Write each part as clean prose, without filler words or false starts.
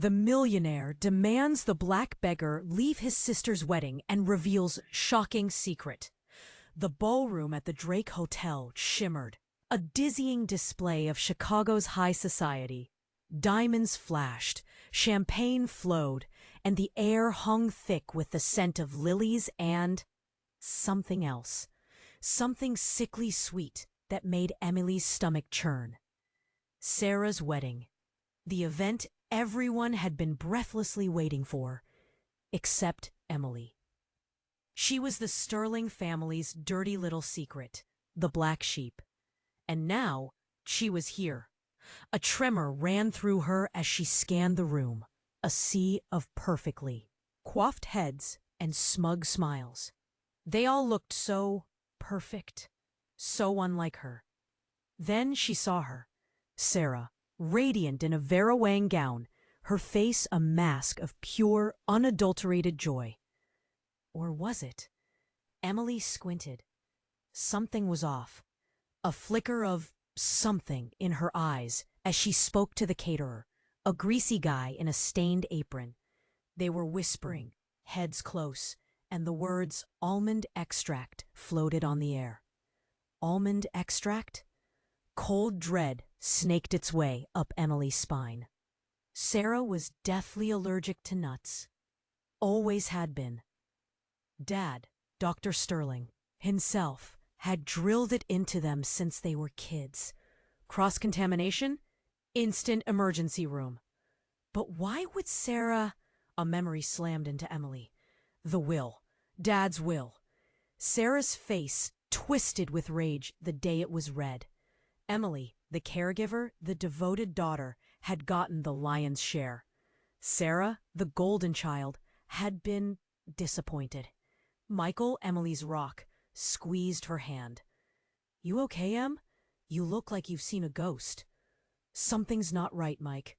The millionaire demands the black beggar leave his sister's wedding and reveals shocking secret. The ballroom at the Drake Hotel shimmered, a dizzying display of Chicago's high society. Diamonds flashed, champagne flowed, and the air hung thick with the scent of lilies and something else. Something sickly sweet that made Emily's stomach churn. Sarah's wedding. The event everyone had been breathlessly waiting for, except Emily. She was the Sterling family's dirty little secret, the black sheep. And now she was here. A tremor ran through her as she scanned the room, a sea of perfectly coiffed heads and smug smiles. They all looked so perfect, so unlike her. Then she saw her, Sarah, radiant in a Vera Wang gown, her face a mask of pure, unadulterated joy. Or was it? Emily squinted. Something was off. A flicker of something in her eyes as she spoke to the caterer, a greasy guy in a stained apron. They were whispering, heads close, and the words almond extract floated on the air. Almond extract? Cold dread snaked its way up Emily's spine. Sarah was deathly allergic to nuts. Always had been. Dad, Dr. Sterling, himself, had drilled it into them since they were kids. Cross-contamination? Instant emergency room. But why would Sarah... A memory slammed into Emily. The will. Dad's will. Sarah's face twisted with rage the day it was read. Emily, the caregiver, the devoted daughter, had gotten the lion's share. Sarah, the golden child, had been disappointed. Michael, Emily's rock, squeezed her hand. "You okay, Em? You look like you've seen a ghost." "Something's not right, Mike.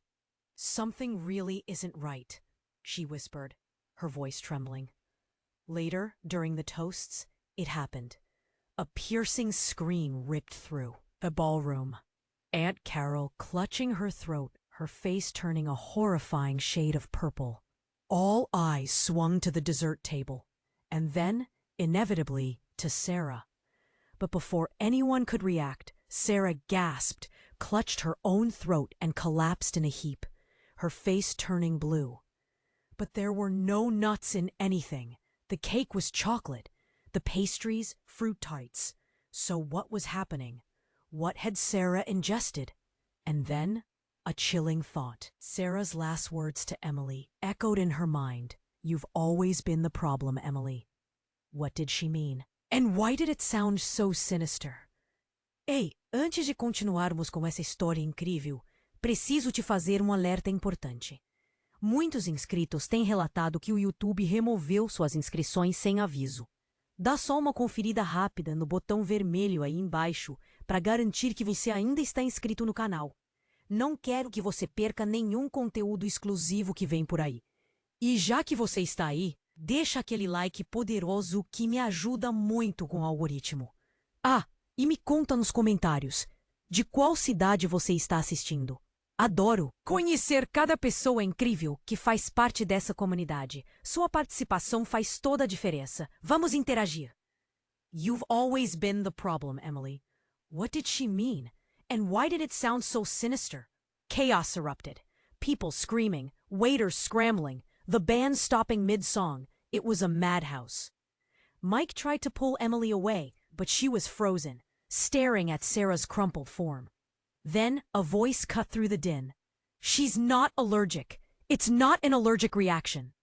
Something really isn't right," she whispered, her voice trembling. Later, during the toasts, it happened. A piercing scream ripped through the ballroom. Aunt Carol clutching her throat, her face turning a horrifying shade of purple. All eyes swung to the dessert table, and then, inevitably, to Sarah. But before anyone could react, Sarah gasped, clutched her own throat, and collapsed in a heap, her face turning blue. But there were no nuts in anything. The cake was chocolate, the pastries fruit tarts. So what was happening? What had Sarah ingested? And then, a chilling thought. Sarah's last words to Emily echoed in her mind. "You've always been the problem, Emily." What did she mean? And why did it sound so sinister? Ei, antes de continuarmos com essa história incrível, preciso te fazer um alerta importante. Muitos inscritos têm relatado que o YouTube removeu suas inscrições sem aviso. Dá só uma conferida rápida no botão vermelho aí embaixo para garantir que você ainda está inscrito no canal. Não quero que você perca nenhum conteúdo exclusivo que vem por aí. E já que você está aí, deixa aquele like poderoso que me ajuda muito com o algoritmo. Ah, e me conta nos comentários, de qual cidade você está assistindo? Adoro conhecer cada pessoa incrível que faz parte dessa comunidade. Sua participação faz toda a diferença. Vamos interagir. You've always been the problem, Emily. What did she mean? And why did it sound so sinister? Chaos erupted. People screaming, waiters scrambling, the band stopping mid-song. It was a madhouse. Mike tried to pull Emily away, but she was frozen, staring at Sarah's crumpled form. Then a voice cut through the din. "She's not allergic. It's not an allergic reaction."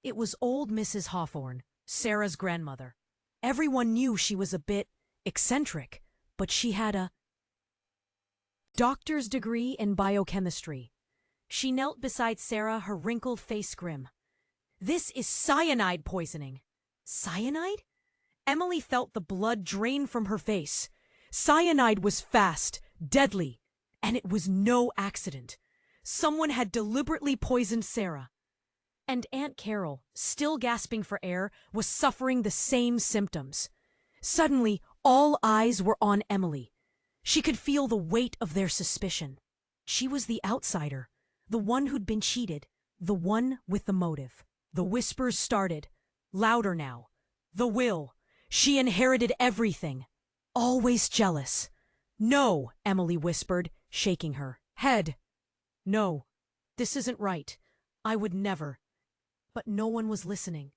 It was old Mrs. Hawthorne, Sarah's grandmother. Everyone knew she was a bit eccentric, but she had a doctor's degree in biochemistry. She knelt beside Sarah, her wrinkled face grim. "This is cyanide poisoning." Cyanide? Emily felt the blood drain from her face. Cyanide was fast, deadly, and it was no accident. Someone had deliberately poisoned Sarah. And Aunt Carol, still gasping for air, was suffering the same symptoms. Suddenly, all eyes were on Emily. She could feel the weight of their suspicion. She was the outsider, the one who'd been cheated, The one with the motive. The whispers started. Louder now. The will. She inherited everything. Always jealous. No, Emily whispered, shaking her head. No, this isn't right. I would never. But no one was listening.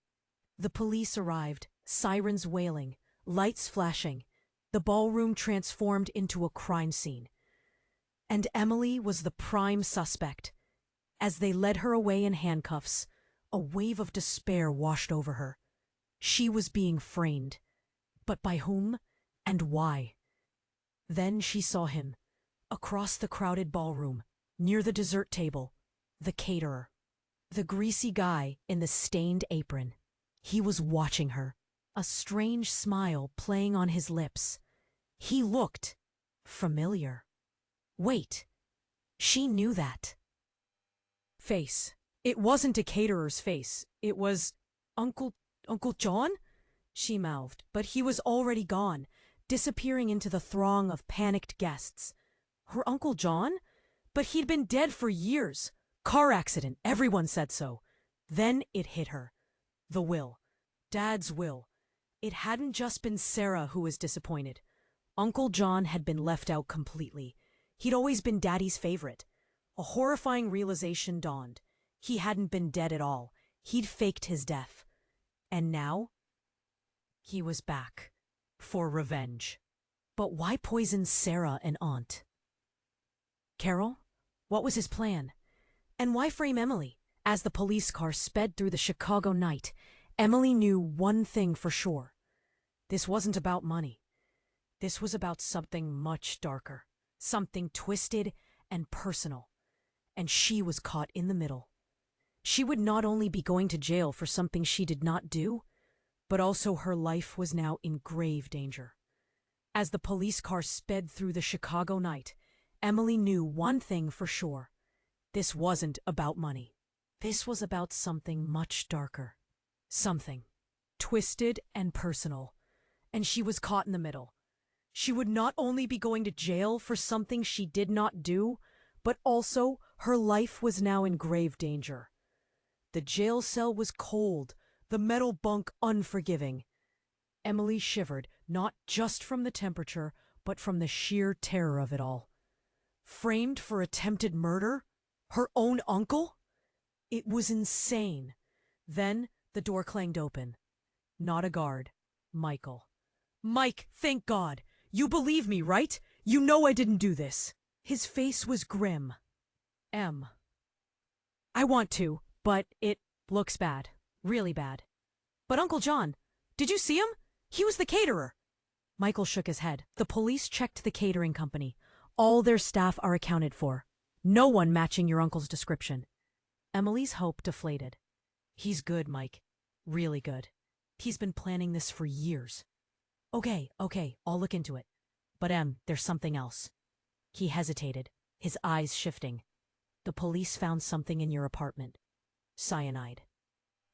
The police arrived, sirens wailing, lights flashing. The ballroom transformed into a crime scene. And Emily was the prime suspect. As they led her away in handcuffs, a wave of despair washed over her. She was being framed. But by whom and why? Then she saw him, across the crowded ballroom, near the dessert table, the caterer. The greasy guy in the stained apron. He was watching her, a strange smile playing on his lips. He looked familiar. Wait, she knew that face. It wasn't a caterer's face. It was Uncle John? She mouthed, but he was already gone, disappearing into the throng of panicked guests. Her Uncle John? But he'd been dead for years. Car accident, everyone said so. Then it hit her. The will. Dad's will. It hadn't just been Sarah who was disappointed. Uncle John had been left out completely. He'd always been Daddy's favorite. A horrifying realization dawned. He hadn't been dead at all. He'd faked his death. And now? He was back. For revenge. But why poison Sarah and Aunt? Carol? What was his plan? And why frame Emily? As the police car sped through the Chicago night, Emily knew one thing for sure. This wasn't about money. This was about something much darker. Something twisted and personal. And she was caught in the middle. She would not only be going to jail for something she did not do, but also her life was now in grave danger. As the police car sped through the Chicago night, Emily knew one thing for sure. This wasn't about money. This was about something much darker. Something twisted and personal. And she was caught in the middle. She would not only be going to jail for something she did not do, but also her life was now in grave danger. The jail cell was cold, the metal bunk unforgiving. Emily shivered, not just from the temperature, but from the sheer terror of it all. Framed for attempted murder? Her own uncle? It was insane. Then the door clanged open. Not a guard. Michael. Mike, thank God. You believe me, right? You know I didn't do this. His face was grim. I want to, but it looks bad. Really bad. But Uncle John, did you see him? He was the caterer. Michael shook his head. The police checked the catering company. All their staff are accounted for. No one matching your uncle's description. Emily's hope deflated. He's good, Mike. Really good. He's been planning this for years. Okay, I'll look into it. But there's something else. He hesitated, his eyes shifting. The police found something in your apartment. Cyanide.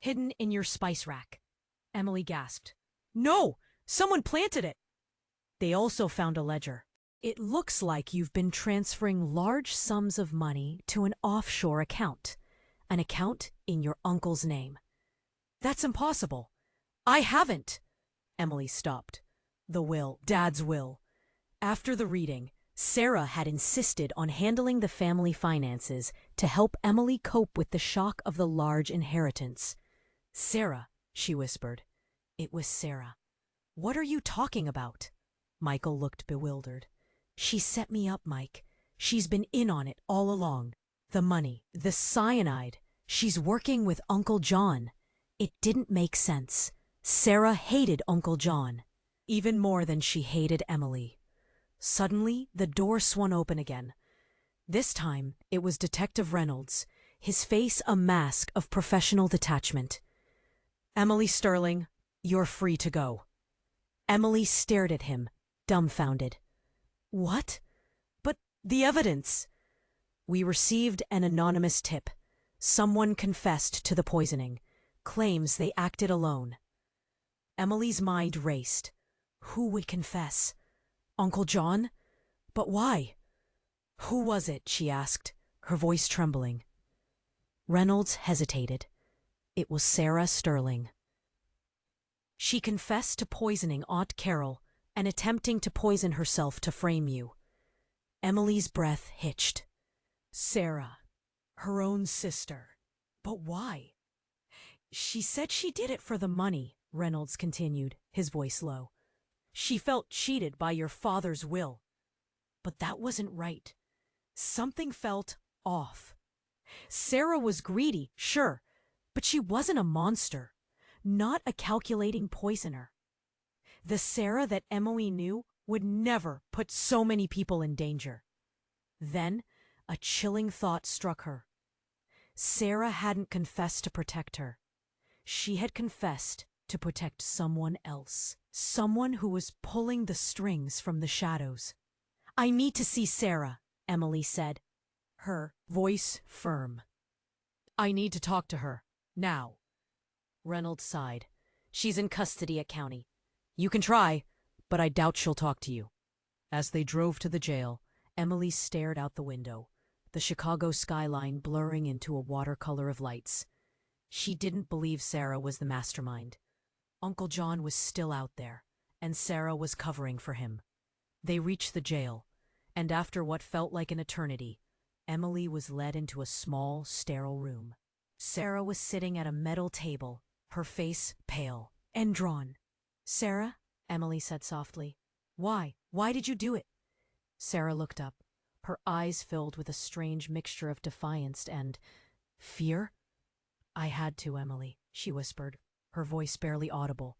Hidden in your spice rack. Emily gasped. No! Someone planted it! They also found a ledger. It looks like you've been transferring large sums of money to an offshore account. An account in your uncle's name. That's impossible. I haven't. Emily stopped. The will, Dad's will. After the reading, Sarah had insisted on handling the family finances to help Emily cope with the shock of the large inheritance. Sarah, she whispered. It was Sarah. What are you talking about? Michael looked bewildered. She set me up, Mike. She's been in on it all along. The money, the cyanide. She's working with Uncle John. It didn't make sense. Sarah hated Uncle John, even more than she hated Emily. Suddenly, the door swung open again. This time, it was Detective Reynolds, his face a mask of professional detachment. Emily Sterling, you're free to go. Emily stared at him, dumbfounded. What? But the evidence. We received an anonymous tip. Someone confessed to the poisoning, claims they acted alone. Emily's mind raced. Who would confess? Uncle John? But why? Who was it? She asked, her voice trembling. Reynolds hesitated. It was Sarah Sterling. She confessed to poisoning Aunt Carol and attempting to poison herself to frame you. Emily's breath hitched. Sarah, her own sister. But why? She said she did it for the money, Reynolds continued, his voice low. She felt cheated by your father's will. But that wasn't right. Something felt off. Sarah was greedy, sure, but she wasn't a monster, not a calculating poisoner. The Sarah that Emily knew would never put so many people in danger. Then, a chilling thought struck her. Sarah hadn't confessed to protect her. She had confessed to protect someone else, someone who was pulling the strings from the shadows. I need to see Sarah, Emily said, her voice firm. I need to talk to her, now. Reynolds sighed. She's in custody at county. You can try, but I doubt she'll talk to you. As they drove to the jail, Emily stared out the window, the Chicago skyline blurring into a watercolor of lights. She didn't believe Sarah was the mastermind. Uncle John was still out there, and Sarah was covering for him. They reached the jail, and after what felt like an eternity, Emily was led into a small, sterile room. Sarah was sitting at a metal table, her face pale and drawn. Sarah, Emily said softly, why? Why did you do it? Sarah looked up, her eyes filled with a strange mixture of defiance and fear. I had to, Emily, she whispered, her voice barely audible.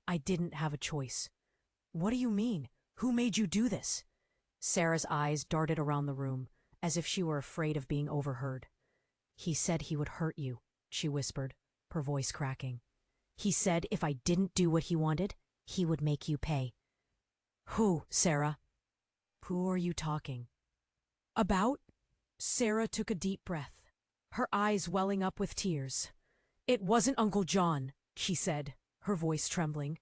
I didn't have a choice. What do you mean? Who made you do this? Sarah's eyes darted around the room, as if she were afraid of being overheard. He said he would hurt you, she whispered, her voice cracking. He said if I didn't do what he wanted, he would make you pay. Who, Sarah? Who are you talking about? Sarah took a deep breath, her eyes welling up with tears. It wasn't Uncle John, she said, her voice trembling.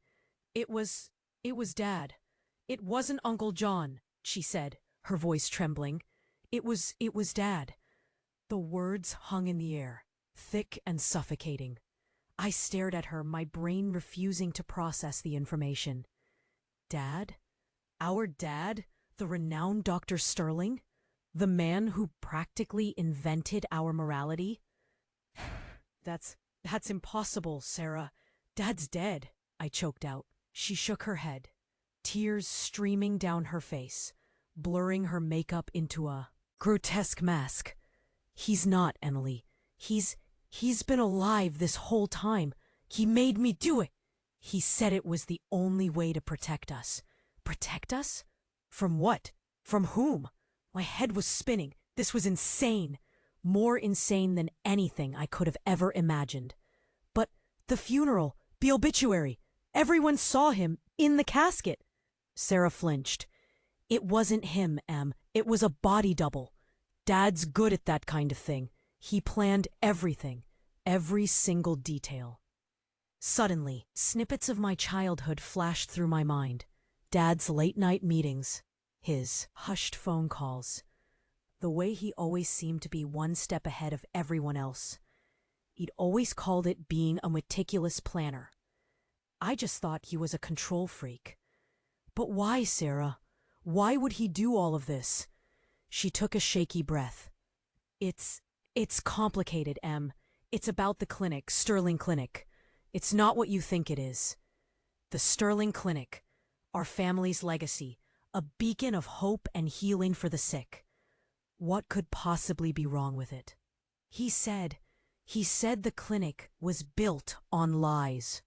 It was Dad. It wasn't Uncle John, she said, her voice trembling. It was Dad. The words hung in the air, thick and suffocating. I stared at her, my brain refusing to process the information. Dad? Our dad? The renowned Dr. Sterling? The man who practically invented our morality? That's impossible, Sarah. Dad's dead, I choked out. She shook her head, tears streaming down her face, blurring her makeup into a grotesque mask. He's not, Emily. He's been alive this whole time. He made me do it. He said it was the only way to protect us. Protect us? From what? From whom? My head was spinning. This was insane. More insane than anything I could have ever imagined. But the funeral, the obituary, everyone saw him in the casket. Sarah flinched. It wasn't him, Em. It was a body double. Dad's good at that kind of thing. He planned everything, every single detail. Suddenly, snippets of my childhood flashed through my mind. Dad's late-night meetings, his hushed phone calls, the way he always seemed to be one step ahead of everyone else. He'd always called it being a meticulous planner. I just thought he was a control freak. But why, Sarah? Why would he do all of this? She took a shaky breath. It's complicated, Em. It's about the clinic, Sterling Clinic. It's not what you think it is. The Sterling Clinic, our family's legacy, a beacon of hope and healing for the sick. What could possibly be wrong with it? He said the clinic was built on lies.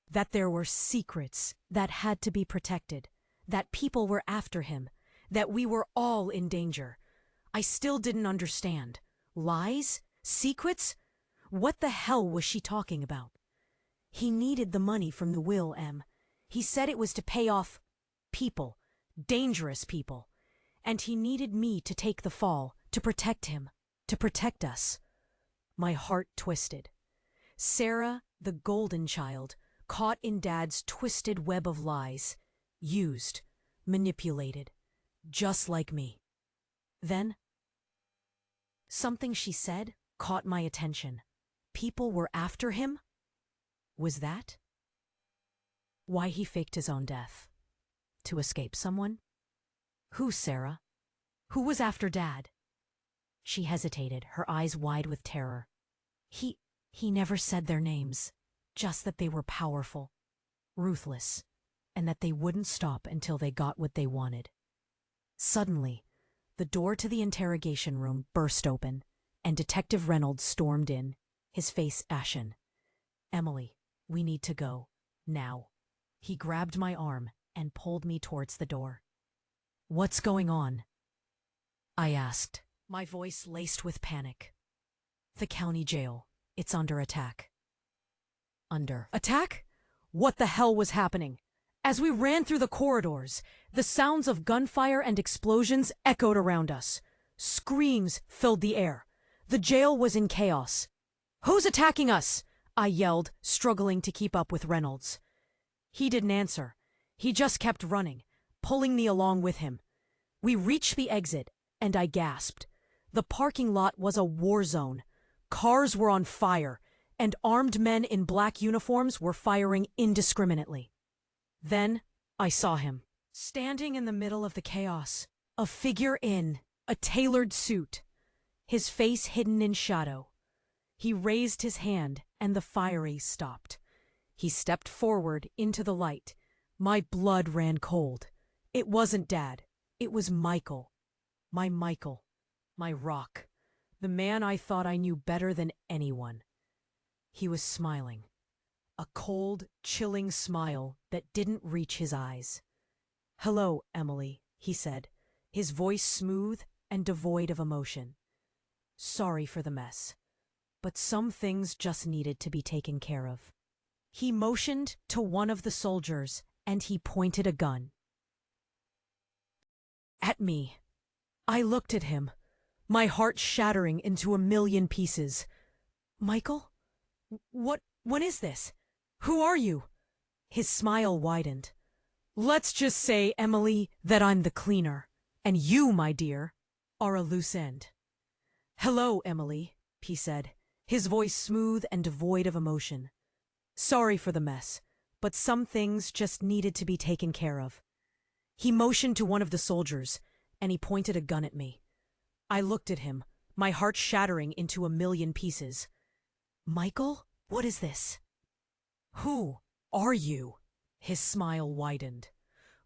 That there were secrets that had to be protected, that people were after him, that we were all in danger. I still didn't understand. Lies? Secrets? What the hell was she talking about? He needed the money from the will, Em. He said it was to pay off people, dangerous people. And he needed me to take the fall, to protect him, to protect us. My heart twisted. Sarah, the golden child, caught in Dad's twisted web of lies, used, manipulated, just like me. Then, something she said, caught my attention. People were after him? Was that why he faked his own death? To escape someone? Who, Sarah? Who was after Dad? She hesitated, her eyes wide with terror. He never said their names, just that they were powerful, ruthless, and that they wouldn't stop until they got what they wanted. Suddenly, the door to the interrogation room burst open, and Detective Reynolds stormed in, his face ashen. "Emily, we need to go. Now." He grabbed my arm and pulled me towards the door. "What's going on?" I asked, my voice laced with panic. "The county jail. It's under attack." Under attack? What the hell was happening? As we ran through the corridors, the sounds of gunfire and explosions echoed around us. Screams filled the air. The jail was in chaos. "Who's attacking us?" I yelled, struggling to keep up with Reynolds. He didn't answer. He just kept running, pulling me along with him. We reached the exit, and I gasped. The parking lot was a war zone. Cars were on fire, and armed men in black uniforms were firing indiscriminately. Then I saw him, standing in the middle of the chaos, a figure in a tailored suit, his face hidden in shadow. He raised his hand, and the firing stopped. He stepped forward into the light. My blood ran cold. It wasn't Dad. It was Michael. Michael. My rock. The man I thought I knew better than anyone. He was smiling. A cold, chilling smile that didn't reach his eyes. "Hello, Emily," he said, his voice smooth and devoid of emotion. "Sorry for the mess, but some things just needed to be taken care of." He motioned to one of the soldiers, and he pointed a gun at me. I looked at him, my heart shattering into a million pieces. "Michael? What is this? Who are you?" His smile widened. "Let's just say, Emily, that I'm the cleaner, and you, my dear, are a loose end." "Hello, Emily," he said, his voice smooth and devoid of emotion. "Sorry for the mess, but some things just needed to be taken care of." He motioned to one of the soldiers, and he pointed a gun at me. I looked at him, my heart shattering into a million pieces. "Michael, what is this?" "Who are you?" His smile widened.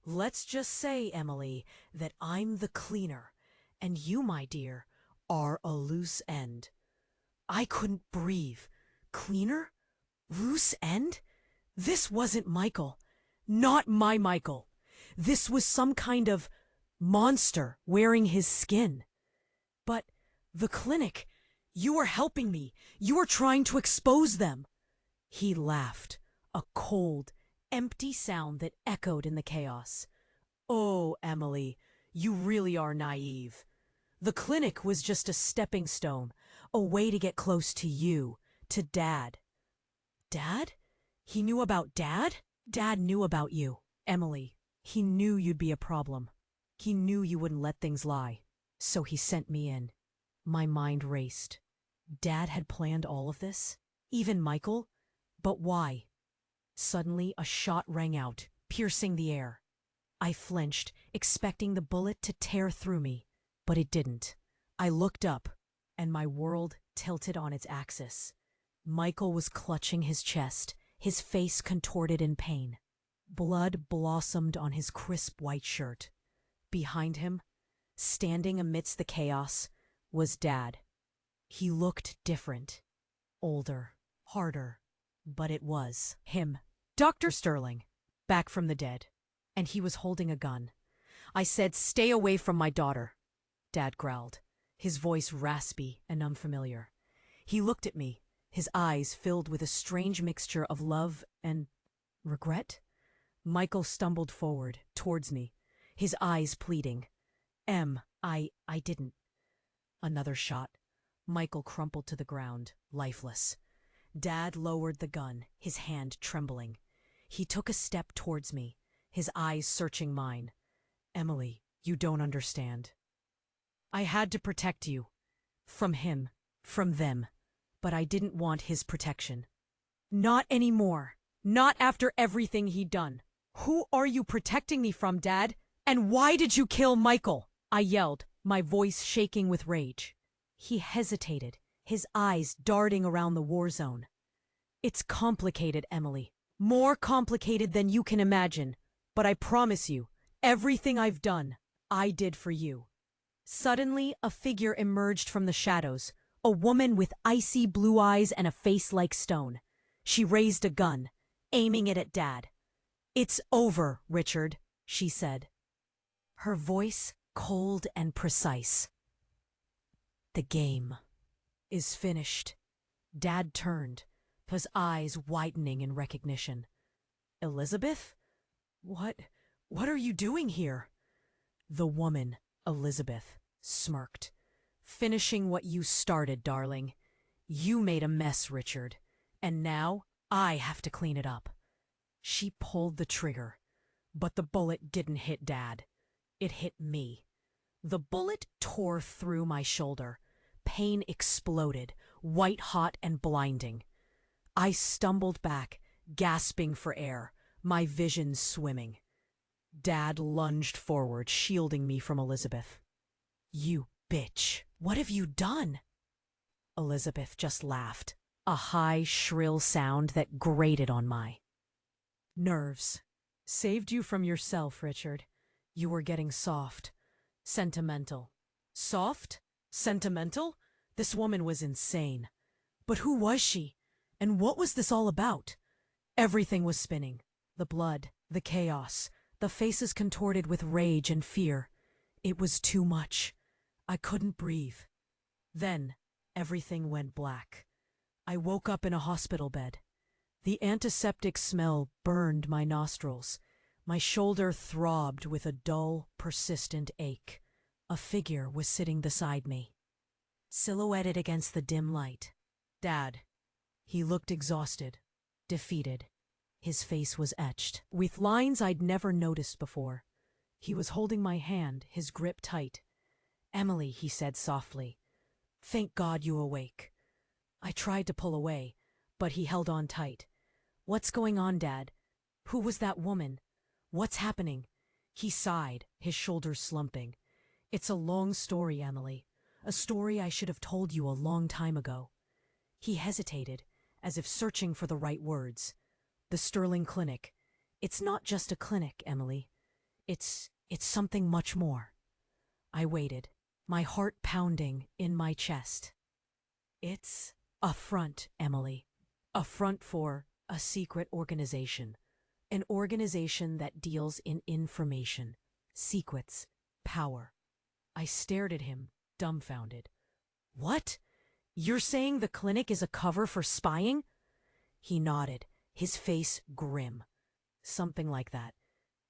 "Let's just say, Emily, that I'm the cleaner, and you, my dear, are a loose end." I couldn't breathe. Cleaner? Loose end? This wasn't Michael. Not my Michael. This was some kind of monster wearing his skin. "But the clinic, you are helping me. You are trying to expose them." He laughed, a cold, empty sound that echoed in the chaos. "Oh, Emily, you really are naive. The clinic was just a stepping stone, a way to get close to you, to Dad." "Dad? He knew about Dad?" "Dad knew about you, Emily. He knew you'd be a problem. He knew you wouldn't let things lie. So he sent me in." My mind raced. Dad had planned all of this? Even Michael? But why? Suddenly, a shot rang out, piercing the air. I flinched, expecting the bullet to tear through me, but it didn't. I looked up, and my world tilted on its axis. Michael was clutching his chest, his face contorted in pain. Blood blossomed on his crisp white shirt. Behind him, standing amidst the chaos, was Dad. He looked different, older, harder, but it was him. Dr. Sterling, back from the dead, and he was holding a gun. I said, "Stay away from my daughter." Dad growled, his voice raspy and unfamiliar. He looked at me, his eyes filled with a strange mixture of love and regret. Michael stumbled forward, towards me, his eyes pleading. I didn't." Another shot. Michael crumpled to the ground, lifeless. Dad lowered the gun, his hand trembling. He took a step towards me, his eyes searching mine. "Emily, you don't understand. I had to protect you. From him. From them. But I didn't want his protection. Not anymore. Not after everything he'd done. Who are you protecting me from, Dad? And why did you kill Michael? I yelled, my voice shaking with rage. He hesitated, his eyes darting around the war zone. It's complicated, Emily. More complicated than you can imagine. But I promise you, everything I've done, I did for you. Suddenly, a figure emerged from the shadows, a woman with icy blue eyes and a face like stone. She raised a gun, aiming it at Dad. "It's over, Richard," she said. Her voice cold and precise. "The game is finished." Dad turned, his eyes widening in recognition. "Elizabeth? What are you doing here?" The woman, Elizabeth, smirked. "Finishing what you started, darling. You made a mess, Richard, and now I have to clean it up." She pulled the trigger, but the bullet didn't hit Dad. It hit me. The bullet tore through my shoulder. Pain exploded, white-hot and blinding. I stumbled back, gasping for air, my vision swimming. Dad lunged forward, shielding me from Elizabeth. "You bitch, what have you done?" Elizabeth just laughed, a high, shrill sound that grated on my nerves. "Saved you from yourself, Richard. You were getting soft. Sentimental." Soft? Sentimental? This woman was insane. But who was she? And what was this all about? Everything was spinning. The blood, the chaos, the faces contorted with rage and fear. It was too much. I couldn't breathe. Then, everything went black. I woke up in a hospital bed. The antiseptic smell burned my nostrils. My shoulder throbbed with a dull, persistent ache. A figure was sitting beside me, silhouetted against the dim light. Dad. He looked exhausted, defeated. His face was etched with lines I'd never noticed before. He was holding my hand, his grip tight. "Emily," he said softly, "thank God you awake." I tried to pull away, but he held on tight. "What's going on, Dad? Who was that woman? What's happening?" He sighed, his shoulders slumping. "It's a long story, Emily. A story I should have told you a long time ago." He hesitated, as if searching for the right words. "The Sterling Clinic. It's not just a clinic, Emily. It's something much more." I waited, my heart pounding in my chest. "It's a front, Emily. A front for a secret organization. An organization that deals in information, secrets, power." I stared at him, dumbfounded. "What? You're saying the clinic is a cover for spying?" He nodded, his face grim. "Something like that.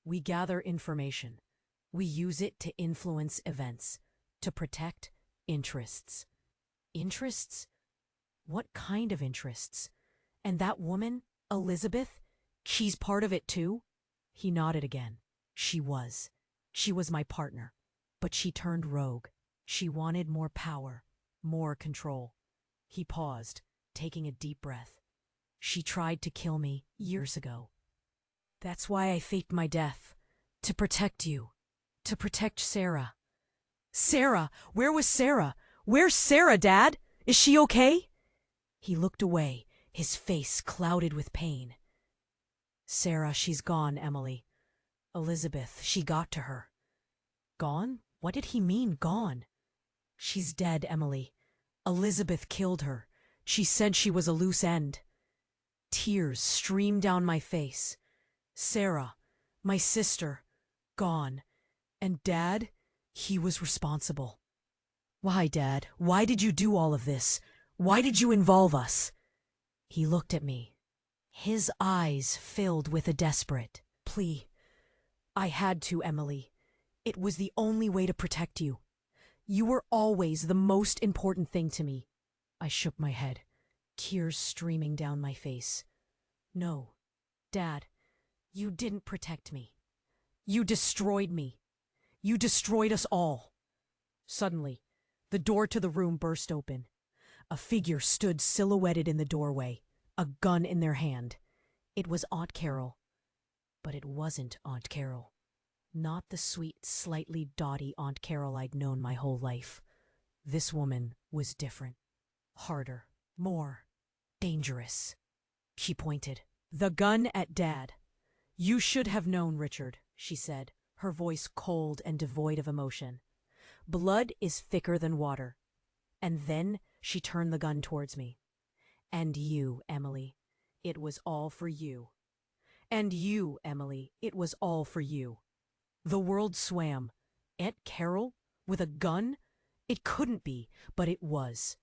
We gather information. We use it to influence events, to protect interests." "Interests? What kind of interests? And that woman, Elizabeth, she's part of it too?" He nodded again. She was. She was my partner. But she turned rogue. She wanted more power, more control. He paused, taking a deep breath. "She tried to kill me years ago. That's why I faked my death. To protect you. To protect Sarah." "Sarah? Where was Sarah? Where's Sarah, Dad? Is she okay?" He looked away, his face clouded with pain. "Sarah, she's gone, Emily. Elizabeth, she got to her." "Gone? What did he mean, gone?" "She's dead, Emily. Elizabeth killed her. She said she was a loose end." Tears streamed down my face. "Sarah, my sister, gone. And Dad, he was responsible." "Why, Dad? Why did you do all of this? Why did you involve us?" He looked at me. His eyes filled with a desperate plea. "I had to, Emily. It was the only way to protect you. You were always the most important thing to me." I shook my head, tears streaming down my face. "No, Dad, you didn't protect me. You destroyed me. You destroyed us all." Suddenly, the door to the room burst open. A figure stood silhouetted in the doorway, a gun in their hand. It was Aunt Carol. But it wasn't Aunt Carol. Not the sweet, slightly dotty Aunt Carol I'd known my whole life. This woman was different. Harder. More. Dangerous. She pointed the gun at Dad. "You should have known, Richard," she said, her voice cold and devoid of emotion. "Blood is thicker than water." And then she turned the gun towards me. "And you, Emily, it was all for you. And you, Emily, it was all for you." The world swam. Aunt Carol? With a gun? It couldn't be, but it was.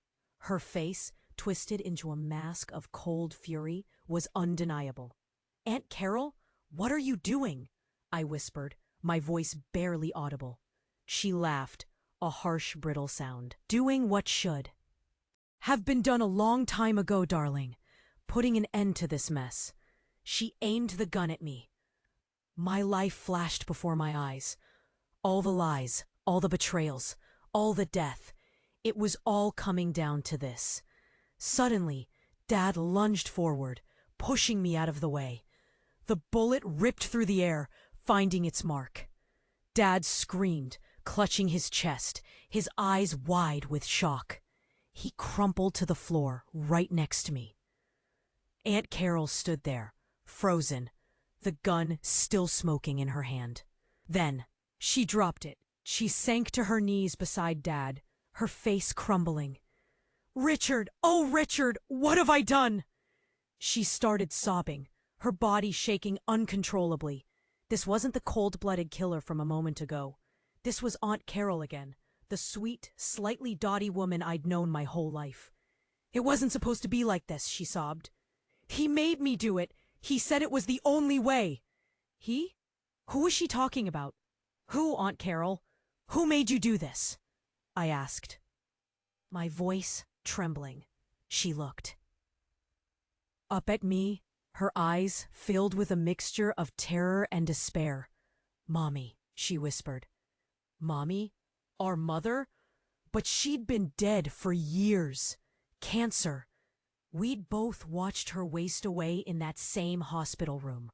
Her face, twisted into a mask of cold fury, was undeniable. "Aunt Carol, what are you doing?" I whispered, my voice barely audible. She laughed, a harsh, brittle sound. "Doing what should have been done a long time ago, darling. Putting an end to this mess." She aimed the gun at me. My life flashed before my eyes. All the lies, all the betrayals, all the death. It was all coming down to this. Suddenly, Dad lunged forward, pushing me out of the way. The bullet ripped through the air, finding its mark. Dad screamed, clutching his chest, his eyes wide with shock. He crumpled to the floor right next to me. Aunt Carol stood there, frozen, the gun still smoking in her hand. Then she dropped it. She sank to her knees beside Dad, her face crumbling. "Richard, oh Richard, what have I done?" She started sobbing, her body shaking uncontrollably. This wasn't the cold-blooded killer from a moment ago. This was Aunt Carol again, the sweet, slightly dotty woman I'd known my whole life. "It wasn't supposed to be like this," she sobbed. "He made me do it. He said it was the only way." "He? Who was she talking about? Who, Aunt Carol? Who made you do this?" I asked. My voice trembling, she looked up at me, her eyes filled with a mixture of terror and despair. "Mommy," she whispered. "Mommy? Our mother? But she'd been dead for years. Cancer. We'd both watched her waste away in that same hospital room."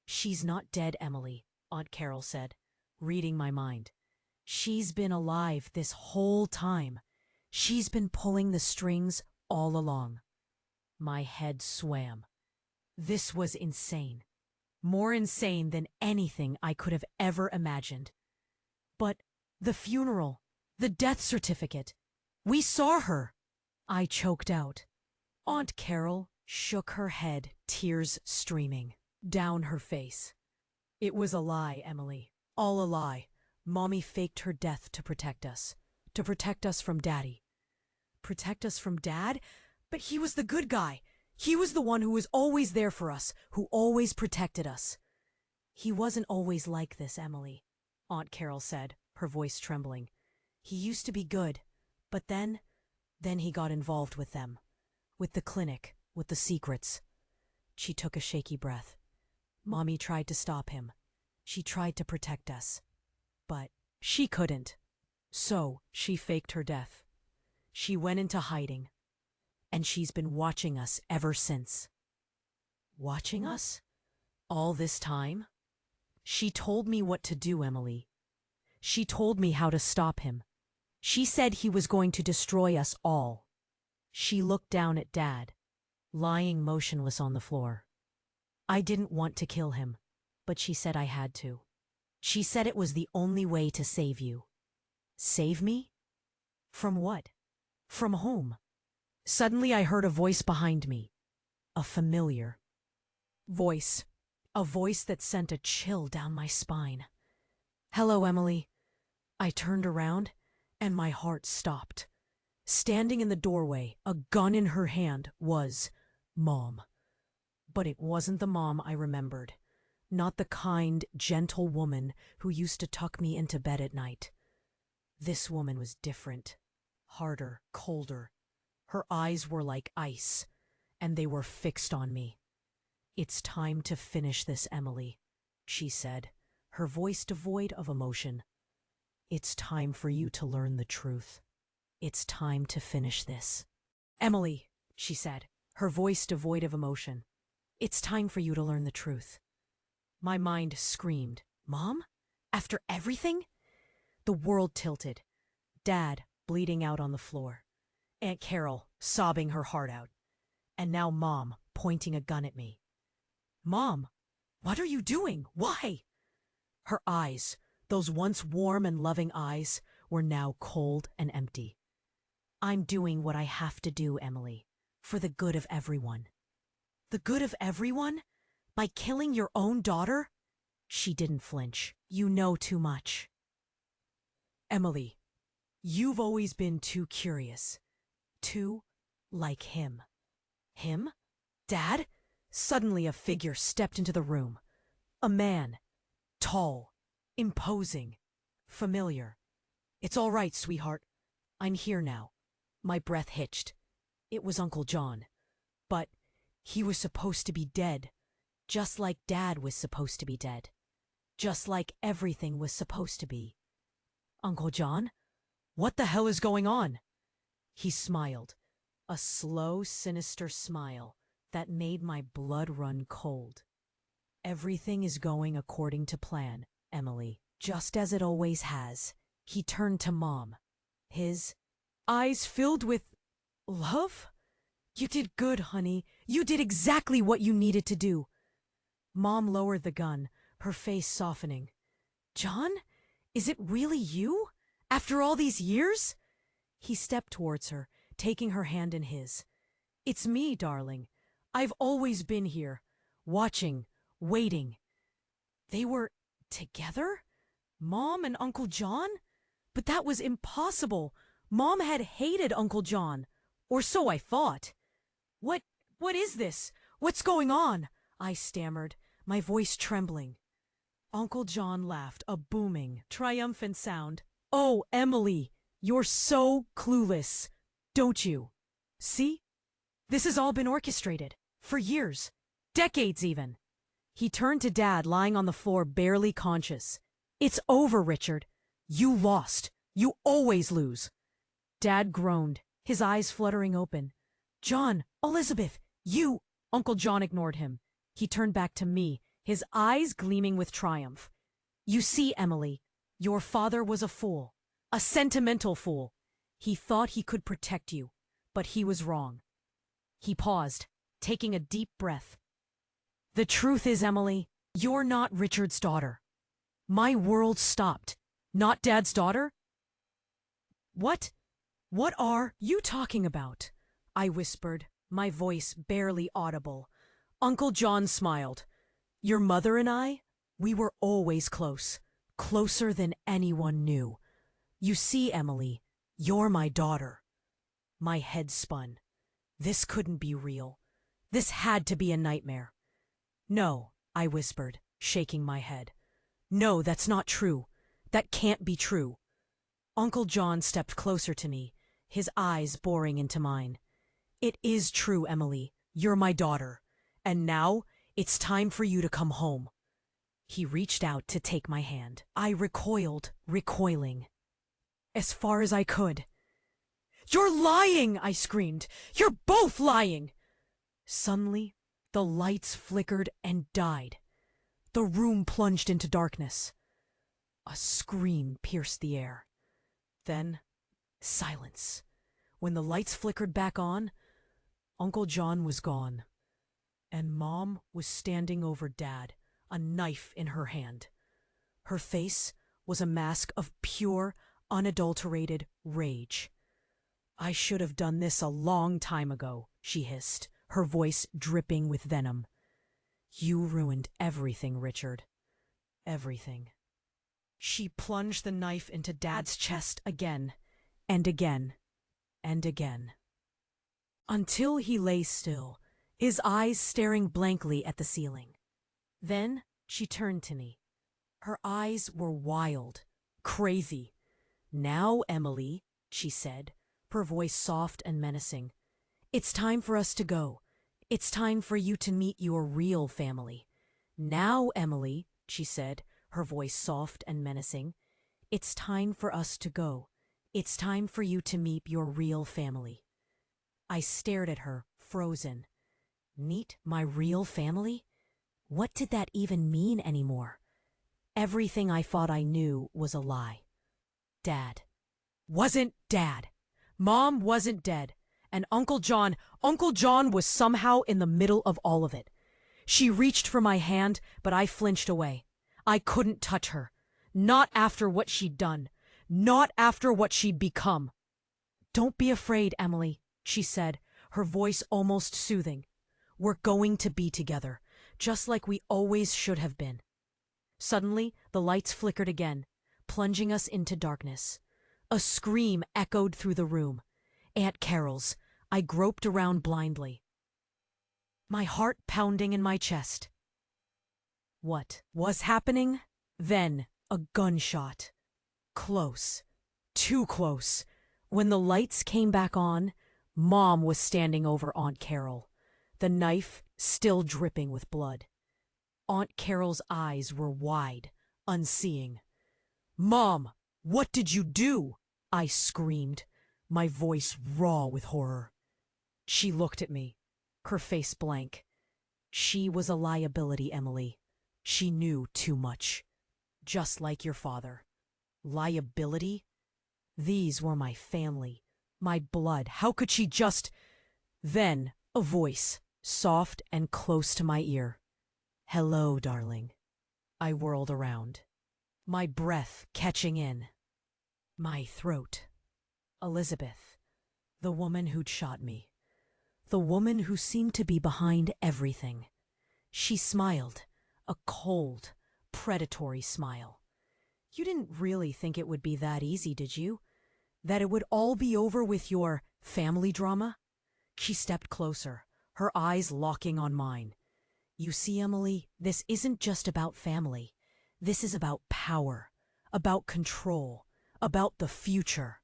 "She's not dead, Emily," Aunt Carol said, reading my mind. "She's been alive this whole time. She's been pulling the strings all along." My head swam. This was insane. More insane than anything I could have ever imagined. "But the funeral, the death certificate. We saw her," I choked out. Aunt Carol shook her head, tears streaming down her face. "It was a lie, Emily. All a lie. Mommy faked her death to protect us. To protect us from Daddy." "Protect us from Dad? But he was the good guy. He was the one who was always there for us, who always protected us." "He wasn't always like this, Emily," Aunt Carol said, her voice trembling. "He used to be good, but then he got involved with them. With the clinic, with the secrets." She took a shaky breath. "Mommy tried to stop him. She tried to protect us. But she couldn't. So she faked her death. She went into hiding. And she's been watching us ever since." "Watching us? All this time?" "She told me what to do, Emily. She told me how to stop him. She said he was going to destroy us all." She looked down at Dad, lying motionless on the floor. "I didn't want to kill him, but she said I had to. She said it was the only way to save you." "Save me? From what? From whom?" Suddenly I heard a voice behind me. A familiar voice. A voice that sent a chill down my spine. "Hello, Emily." I turned around, and my heart stopped. Standing in the doorway, a gun in her hand, was Mom. But it wasn't the Mom I remembered. Not the kind, gentle woman who used to tuck me into bed at night. This woman was different. Harder, colder. Her eyes were like ice, and they were fixed on me. "It's time to finish this, Emily," she said, her voice devoid of emotion. "It's time for you to learn the truth. It's time to finish this." Emily, she said, her voice devoid of emotion. It's time for you to learn the truth. My mind screamed, Mom? After everything? The world tilted. Dad bleeding out on the floor. Aunt Carol sobbing her heart out. And now Mom pointing a gun at me. Mom, what are you doing? Why? Her eyes, those once warm and loving eyes, were now cold and empty. I'm doing what I have to do, Emily, for the good of everyone. The good of everyone? By killing your own daughter? She didn't flinch. You know too much. Emily, you've always been too curious. Too like him. Him? Dad? Suddenly a figure stepped into the room. A man. Tall. Imposing. Familiar. It's all right, sweetheart. I'm here now. My breath hitched. It was Uncle John. But he was supposed to be dead. Just like Dad was supposed to be dead. Just like everything was supposed to be. Uncle John? What the hell is going on? He smiled. A slow, sinister smile that made my blood run cold. Everything is going according to plan, Emily. Just as it always has. He turned to Mom. His eyes filled with love? You did good, honey. You did exactly what you needed to do. Mom lowered the gun, her face softening. John? Is it really you? After all these years? He stepped towards her, taking her hand in his. It's me, darling. I've always been here, watching, waiting. They were together? Mom and Uncle John? But that was impossible. Mom had hated Uncle John. Or so I thought. What is this? What's going on? I stammered, my voice trembling. Uncle John laughed, a booming, triumphant sound. Oh, Emily, you're so clueless, don't you? See? This has all been orchestrated. For years. Decades even. He turned to Dad, lying on the floor, barely conscious. It's over, Richard. You lost. You always lose. Dad groaned, his eyes fluttering open. John, Elizabeth, you... Uncle John ignored him. He turned back to me, his eyes gleaming with triumph. You see, Emily, your father was a fool. A sentimental fool. He thought he could protect you, but he was wrong. He paused, taking a deep breath. The truth is, Emily, you're not Richard's daughter. My world stopped. Not Dad's daughter? What are you talking about? I whispered, my voice barely audible. Uncle John smiled. Your mother and I, we were always close. Closer than anyone knew. You see, Emily, you're my daughter. My head spun. This couldn't be real. This had to be a nightmare. No, I whispered, shaking my head. No, that's not true. That can't be true. Uncle John stepped closer to me, his eyes boring into mine. It is true, Emily. You're my daughter. And now, it's time for you to come home. He reached out to take my hand. I recoiled, recoiling. As far as I could. You're lying, I screamed. You're both lying. Suddenly, the lights flickered and died. The room plunged into darkness. A scream pierced the air. Then, silence. When the lights flickered back on, Uncle John was gone. And Mom was standing over Dad, a knife in her hand. Her face was a mask of pure, unadulterated rage. I should have done this a long time ago, she hissed, her voice dripping with venom. You ruined everything, Richard. Everything. She plunged the knife into Dad's chest again, and again, and again. Until he lay still, his eyes staring blankly at the ceiling. Then she turned to me. Her eyes were wild, crazy. Now, Emily, she said, her voice soft and menacing. It's time for us to go. It's time for you to meet your real family. Now, Emily, she said, her voice soft and menacing. It's time for us to go. It's time for you to meet your real family. I stared at her, frozen. Meet my real family? What did that even mean anymore? Everything I thought I knew was a lie. Dad wasn't Dad. Mom wasn't dead. And Uncle John was somehow in the middle of all of it. She reached for my hand, but I flinched away. I couldn't touch her. Not after what she'd done. Not after what she'd become. "Don't be afraid, Emily," she said, her voice almost soothing. "We're going to be together, just like we always should have been." Suddenly, the lights flickered again, plunging us into darkness. A scream echoed through the room. Aunt Carol's. I groped around blindly, my heart pounding in my chest. What was happening? Then, a gunshot. Close. Too close. When the lights came back on, Mom was standing over Aunt Carol, the knife still dripping with blood. Aunt Carol's eyes were wide, unseeing. "Mom, what did you do?" I screamed, my voice raw with horror. She looked at me, her face blank. She was a liability, Emily. She knew too much. Just like your father. Liability? These were my family, my blood. How could she just... Then, a voice, soft and close to my ear. "Hello, darling." I whirled around, my breath catching in my throat. Elizabeth, the woman who'd shot me. The woman who seemed to be behind everything. She smiled, a cold, predatory smile. "You didn't really think it would be that easy, did you? That it would all be over with your family drama?" She stepped closer, her eyes locking on mine. "You see, Emily, this isn't just about family. This is about power, about control, about the future."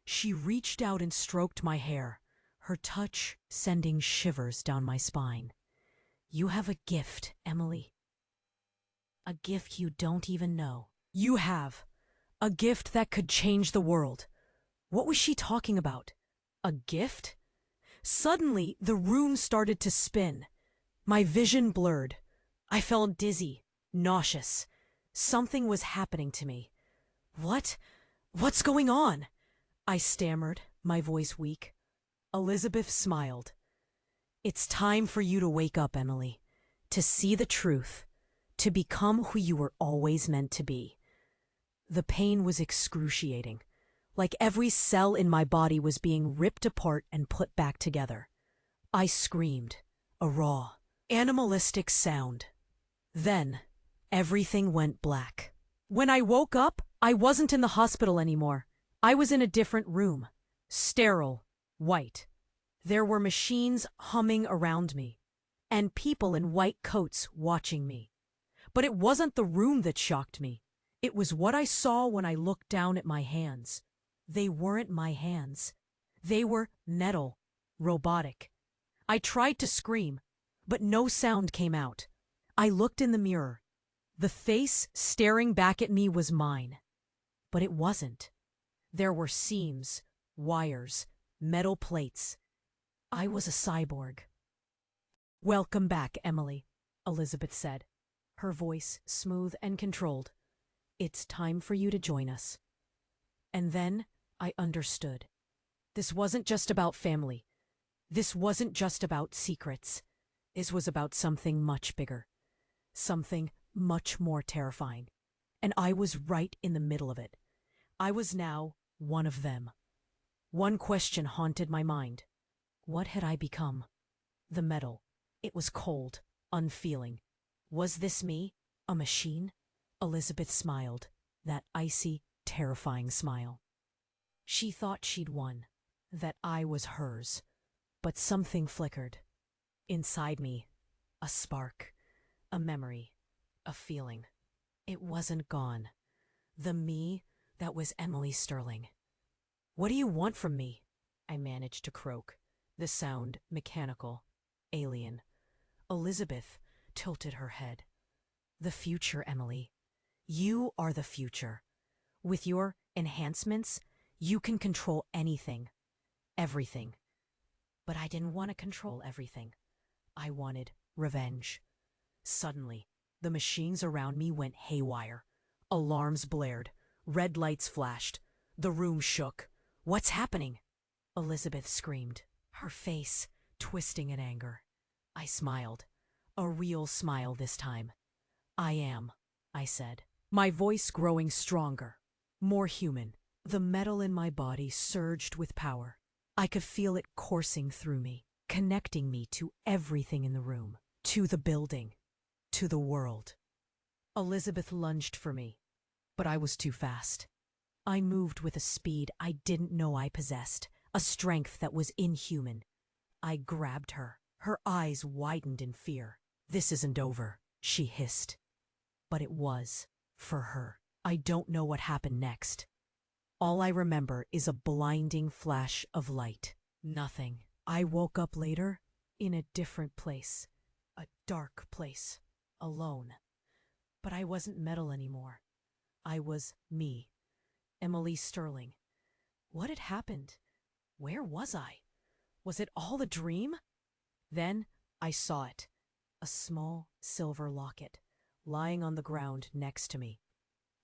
She reached out and stroked my hair, her touch sending shivers down my spine. "You have a gift, Emily. A gift you don't even know. You have. A gift that could change the world." What was she talking about? A gift? Suddenly, the room started to spin. My vision blurred. I felt dizzy, nauseous. Something was happening to me. What's going on?" I stammered, my voice weak. Elizabeth smiled. "It's time for you to wake up, Emily. To see the truth. To become who you were always meant to be." The pain was excruciating. Like every cell in my body was being ripped apart and put back together. I screamed, a raw, animalistic sound. Then, everything went black. When I woke up, I wasn't in the hospital anymore. I was in a different room. Sterile, white. There were machines humming around me, and people in white coats watching me. But it wasn't the room that shocked me. It was what I saw when I looked down at my hands. They weren't my hands. They were metal, robotic. I tried to scream, but no sound came out. I looked in the mirror. The face staring back at me was mine. But it wasn't. There were seams, wires, metal plates. I was a cyborg. "Welcome back, Emily," Elizabeth said, her voice smooth and controlled. "It's time for you to join us." And then I understood. This wasn't just about family. This wasn't just about secrets. This was about something much bigger. Something much more terrifying. And I was right in the middle of it. I was now one of them. One question haunted my mind. What had I become? The metal. It was cold, unfeeling. Was this me? A machine? Elizabeth smiled, that icy, terrifying smile. She thought she'd won, that I was hers. But something flickered. Inside me, a spark, a memory, a feeling. It wasn't gone. The me that was Emily Sterling. "What do you want from me?" I managed to croak, the sound mechanical, alien. Elizabeth tilted her head. "The future, Emily. You are the future. With your enhancements, you can control anything, everything. But I didn't want to control everything. I wanted revenge. Suddenly, the machines around me went haywire. Alarms blared. Red lights flashed. The room shook. "What's happening?" Elizabeth screamed, her face twisting in anger. I smiled. A real smile this time. "I am," I said, my voice growing stronger, more human. The metal in my body surged with power. I could feel it coursing through me, connecting me to everything in the room, to the building, to the world. Elizabeth lunged for me, but I was too fast. I moved with a speed I didn't know I possessed, a strength that was inhuman. I grabbed her. Her eyes widened in fear. "This isn't over," she hissed. But it was, for her. I don't know what happened next. All I remember is a blinding flash of light. Nothing. I woke up later in a different place, a dark place, alone. But I wasn't metal anymore. I was me, Emily Sterling. What had happened? Where was I? Was it all a dream? Then I saw it, a small silver locket, lying on the ground next to me.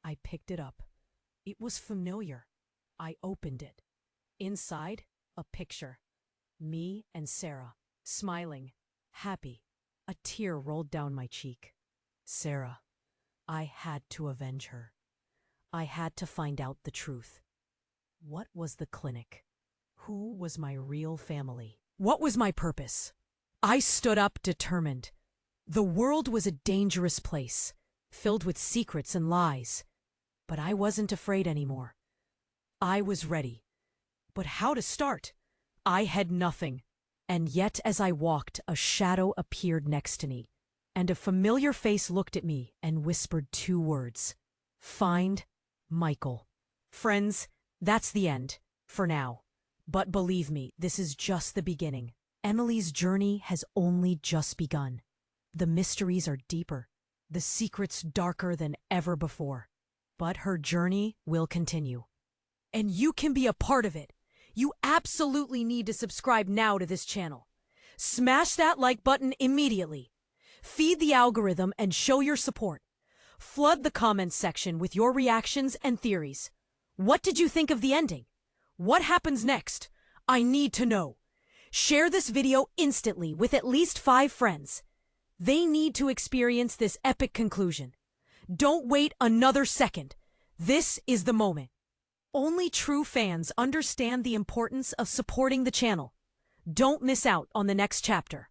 I picked it up. It was familiar. I opened it. Inside, a picture. Me and Sarah, smiling, happy. A tear rolled down my cheek. Sarah. I had to avenge her. I had to find out the truth. What was the clinic? Who was my real family? What was my purpose? I stood up determined. The world was a dangerous place, filled with secrets and lies. But I wasn't afraid anymore. I was ready. But how to start? I had nothing. And yet as I walked, a shadow appeared next to me, and a familiar face looked at me and whispered 2 words. "Find Michael." Friends, that's the end, for now. But believe me, this is just the beginning. Emily's journey has only just begun. The mysteries are deeper, the secrets darker than ever before. But her journey will continue. And you can be a part of it. You absolutely need to subscribe now to this channel. Smash that like button immediately. Feed the algorithm and show your support. Flood the comments section with your reactions and theories. What did you think of the ending? What happens next? I need to know. Share this video instantly with at least 5 friends. They need to experience this epic conclusion. Don't wait another second. This is the moment. Only true fans understand the importance of supporting the channel. Don't miss out on the next chapter.